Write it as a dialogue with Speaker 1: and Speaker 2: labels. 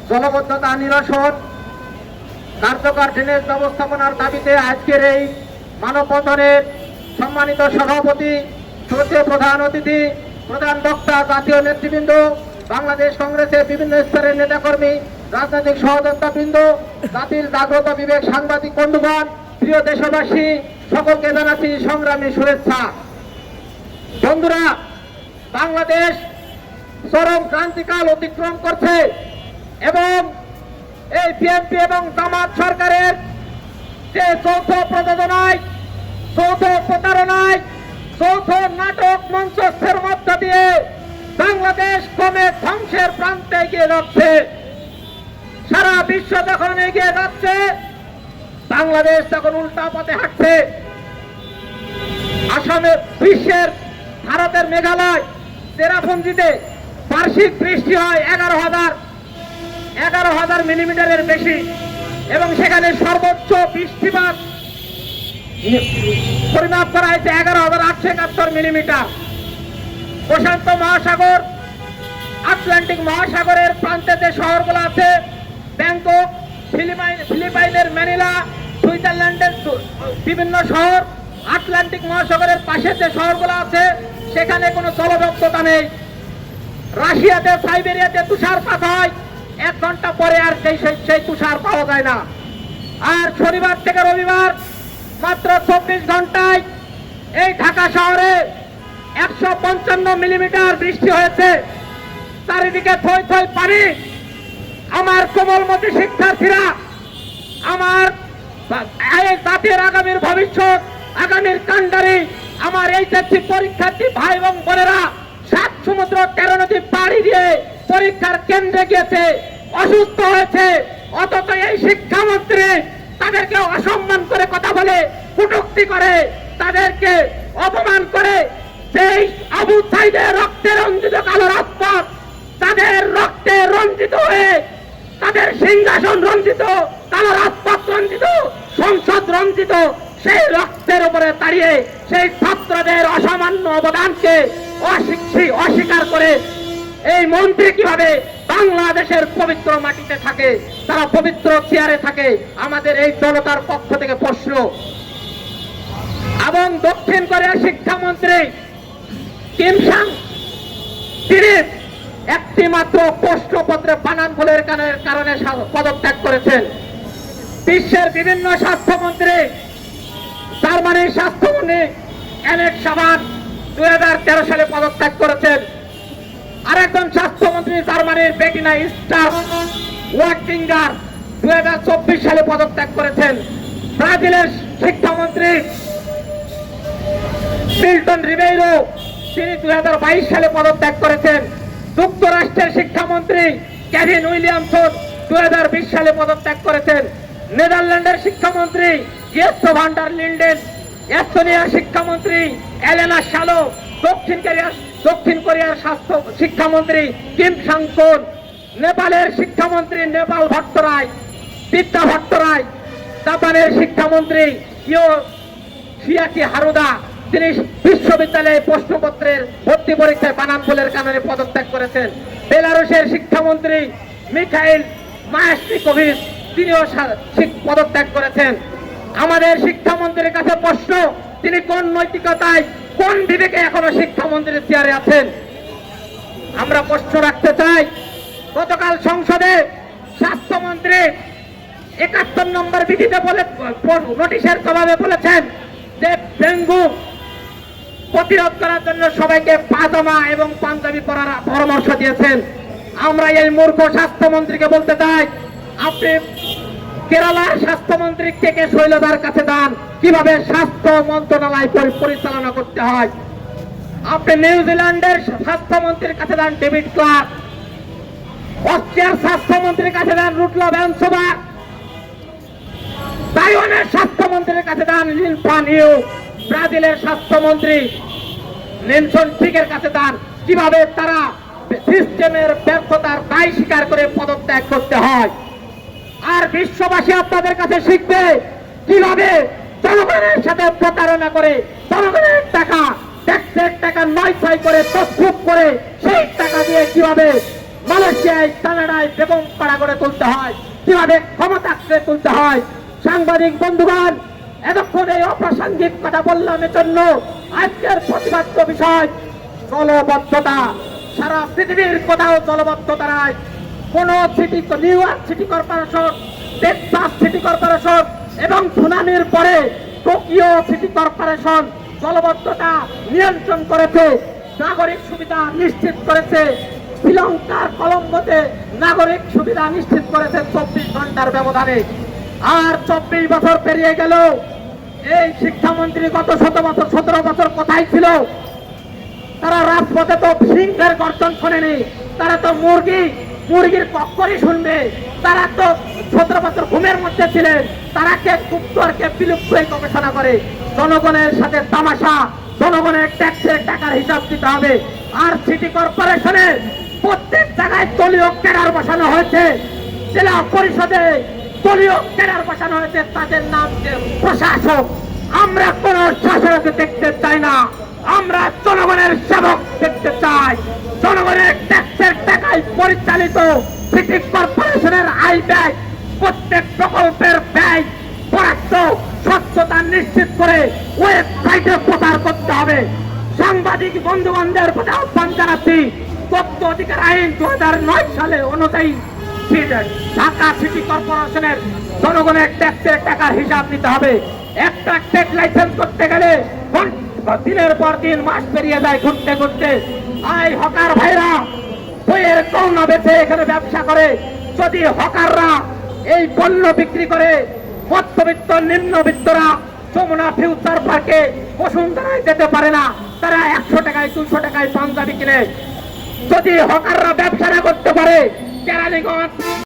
Speaker 1: জলবদ্ধতা নিরসন কার্যকর ড্রেনেজ ব্যবস্থাপনার দাবিতে আজকের এই মানববন্ধনের সম্মানিত সভাপতি, শ্রদ্ধেয় প্রধান অতিথি, প্রধান বক্তা, জাতীয় নেতৃবৃন্দ, বাংলাদেশ কংগ্রেসের বিভিন্ন স্তরের নেতাকর্মী, রাজনৈতিক সহযোদ্ধাবৃন্দ, জাতির জাগ্রত বিবেক সাংবাদিক বন্ধুগণ, প্রিয় দেশবাসী, সকলকে জানাচ্ছি সংগ্রামী শুভেচ্ছা। বন্ধুরা, বাংলাদেশ চরম ক্রান্তিকাল অতিক্রম করছে এবং এই বিএনপি এবং জামাত সরকারের যে যৌথ প্রযোজনায়, যৌথ প্রতারণায়, যৌথ নাটক মঞ্চস্থের মধ্য দিয়ে বাংলাদেশ ক্রমে ধ্বংসের প্রান্তে এগিয়ে যাচ্ছে। সারা বিশ্ব যখন এগিয়ে যাচ্ছে, বাংলাদেশ তখন উল্টা পথে হাঁটছে। আসামের বিশ্বের ভারতের মেঘালয় চেরাপুঞ্জিতে বার্ষিক বৃষ্টি হয় 11,000 মিলিমিটারের বেশি এবং সেখানে সর্বোচ্চ বৃষ্টিপাত পরিমাপ করা হয়েছে 11,871 মিলিমিটার। প্রশান্ত মহাসাগর, আটলান্টিক মহাসাগরের প্রান্তে যে শহরগুলো আছে, ব্যাংকক, ফিলিপাইনের ম্যানিলা, সুইজারল্যান্ডের বিভিন্ন শহর, আটলান্টিক মহাসাগরের পাশে যে শহরগুলো আছে সেখানে কোনো জলবদ্ধতা নেই। রাশিয়াতে, সাইবেরিয়াতে তুষারপাত হয়, 1 ঘন্টা পরে আর সেই তুষার পাওয়া যায় না। আর শনিবার থেকে রবিবার মাত্র 24 ঘন্টায় এই ঢাকা শহরে 155 মিলিমিটার বৃষ্টি হয়েছে। চারিদিকে থই থই পানি। আমার কোমলমতি শিক্ষার্থীরা, আমার জাতির আগামীর ভবিষ্যৎ, আগামীর কান্ডারি, আমার এইচএসসি পরীক্ষার্থী ভাই এবং বোনেরা 7 সমুদ্র 13 নদী পাড়ি দিয়ে পরীক্ষার কেন্দ্রে গিয়েছে, অসুস্থ হয়েছে। অথচ এই শিক্ষামন্ত্রী তাদেরকে অসম্মান করে কথা বলে, কটূক্তি করে, তাদেরকে অপমান করে। সেই আবু সাইদের রক্তে রঞ্জিত কালো রাজপথ, তাদের রক্তে রঞ্জিত হয়ে, তাদের সিংহাসন রঞ্জিত, কালো রাজপথ রঞ্জিত, সংসদ রঞ্জিত, সেই রক্তের উপরে দাঁড়িয়ে সেই ছাত্রদের অসামান্য অবদানকে অস্বীকার করে এই মন্ত্রী কিভাবে বাংলাদেশের পবিত্র মাটিতে থাকে, তারা পবিত্র চেয়ারে থাকে? আমাদের এই জনতার পক্ষ থেকে প্রশ্ন। এবং দক্ষিণ কোরিয়ার শিক্ষামন্ত্রী কিম সাং, তিনি একটি মাত্র প্রশ্নপত্রে বানান ভুলের কারণে পদত্যাগ করেছেন। বিশ্বের বিভিন্ন স্বাস্থ্যমন্ত্রী, জার্মানির স্বাস্থ্যমন্ত্রী এনেট সাবান 2013 সালে পদত্যাগ করেছেন। আরেকজন স্বাস্থ্যমন্ত্রী জার্মানির বেটিনা স্টার ওয়ার্কিঙ্গার 2024 সালে পদত্যাগ করেছেন। ব্রাজিলের শিক্ষামন্ত্রী মিল্টন রিবেইরো, তিনি 2022 সালে পদত্যাগ করেছেন। যুক্তরাষ্ট্রের শিক্ষামন্ত্রী কেভিন উইলিয়ামসন 2020 সালে পদত্যাগ করেছেন। নেদারল্যান্ডের শিক্ষামন্ত্রী জেসো ভান ডার লিন্ডেন, এস্তোনিয়ার শিক্ষামন্ত্রী এলেনা শালো, দক্ষিণ কোরিয়ার স্বাস্থ্য শিক্ষামন্ত্রী কিম সাংকোন, নেপালের শিক্ষামন্ত্রী নেপাল ভট্টরায়, বিদ্যা ভট্টরায়, জাপানের শিক্ষামন্ত্রী ইয়োশিয়াকি হারুদা, তিনি বিশ্ববিদ্যালয়ে প্রশ্নপত্রের ভর্তি পরীক্ষায় বানান ভুলের কারণে পদত্যাগ করেছেন। বেলারুশের শিক্ষামন্ত্রী মিখাইল মায়াস্টিকোভিচ, তিনিও পদত্যাগ করেছেন। আমাদের শিক্ষামন্ত্রীর কাছে প্রশ্ন, তিনি কোন নৈতিকতায়, কোন বিবেকে এখনো শিক্ষামন্ত্রীর চেয়ারে আছেন? আমরা প্রশ্ন রাখতে চাই। গতকাল সংসদে স্বাস্থ্যমন্ত্রী 71 নম্বর বিধিতে নোটিশের জবাবে বলেছেন যে ডেঙ্গু প্রতিরোধ করার জন্য সবাইকে পাজামা এবং পাঞ্জাবি পরার পরামর্শ দিয়েছেন। আমরা এই মূর্খ স্বাস্থ্যমন্ত্রীকে বলতে চাই, আপনি কেরালার স্বাস্থ্যমন্ত্রী কে কে শৈলজার কাছে যান কিভাবে স্বাস্থ্য মন্ত্রণালয় পরিচালনা করতে হয়। আপনি নিউজিল্যান্ডের স্বাস্থ্যমন্ত্রীর কাছে যান ডেভিড ক্লার্ক, অস্ট্রিয়ার স্বাস্থ্যমন্ত্রীর কাছে যান রুটলা ভ্যানসোভার, তাইওয়ানের স্বাস্থ্যমন্ত্রীর কাছে যান লিনফান ইউ, ব্রাজিলের স্বাস্থ্যমন্ত্রী নেলসন টিকের কাছে যান। কিভাবে তারা সিস্টেমের ব্যর্থতার দায় স্বীকার করে পদত্যাগ করতে হয়। আর বিশ্ববাসী আপনাদের কাছে শিখবে কিভাবে জনগণের সাথে প্রতারণা করে, জনগণের টাকা, ট্যাক্সের টাকা নয় ছয় করে তছরূপ করে সেই টাকা দিয়ে কিভাবে মালয়েশিয়ায়, কানাডায় বেগম পাড়া করে তুলতে হয়, কিভাবে ক্ষমতা আঁকড়ে তুলতে হয়। সাংবাদিক বন্ধুগণ, এতক্ষণ এই অপ্রাসঙ্গিক কথা বললাম এজন্য আজকের প্রতিবাদ্য বিষয় জলবদ্ধতা। সারা পৃথিবীর কোথাও জলবদ্ধতা নাই। কোন city, new York city corporation, Texas city corporation এবং সুনামির পরে টোকিও সিটি কর্পোরেশন জলবদ্ধতা নিয়ন্ত্রণ করেছে, নাগরিক সুবিধা নিশ্চিত করেছে। শ্রীলঙ্কার কলম্বোতে নাগরিক সুবিধা নিশ্চিত করেছে 24 ঘন্টার ব্যবধানে। আর 24 বছর পেরিয়ে গেল, এই শিক্ষামন্ত্রী গত 17 বছর কোথায় ছিল? তারা রাজপথে তো সিংহের গর্জন শোনেনি, তারা তো মুরগির কক্করই শুনবে। তারা তো 17 বছর ঘুমের মধ্যে ছিলেন। তারা কে গুপ্ত আর কে বিলুপ্ত গবেষণা করে। জনগণের সাথে তামাশা, জনগণের ট্যাক্সের টাকার হিসাব দিতে হবে। আর সিটি কর্পোরেশনের প্রত্যেক জায়গায় দলীয় ক্যাডার বসানো হয়েছে, জেলা পরিষদে দলীয় ক্যাডার বসানো হয়েছে, তাদের নাম প্রশাসক। আমরা কোন শাসক দেখতে চাই না, আমরা জনগণের সেবক দেখতে চাই। জনগণের ট্যাক্সের টাকায় পরিচালিত সিটি কর্পোরেশনের আয় ব্যয়, প্রত্যেক প্রকল্পের ব্যয় বরাদ্দ স্বচ্ছতা নিশ্চিত করে ওয়েবসাইটে প্রচার করতে হবে। সাংবাদিক বন্ধুবান্ধবের প্রতি আহ্বান জানাচ্ছি, তথ্য অধিকার আইন 2009 সালে অনুযায়ী ঢাকা সিটি কর্পোরেশনের জনগণের ট্যাক্সের টাকার হিসাব নিতে হবে। একটা ট্রেড লাইসেন্স করতে গেলে দিনের পর দিন মাস পেরিয়ে যায় ঘুরতে ঘুরতে। আই হকার ভাইরা বইয়ের কৌনা বেচে এখানে ব্যবসা করে। যদি হকাররা এই পণ্য বিক্রি করে, মধ্যবিত্ত নিম্নবিত্তরা যমুনা ফিউচার পার্কে বসুন্ধরায় যেতে পারে না, তারা 100 টাকায় 200 টাকায় পাঞ্জাবি কিনে। যদি হকাররা ব্যবসা না করতে পারে, কেরানীগঞ্জ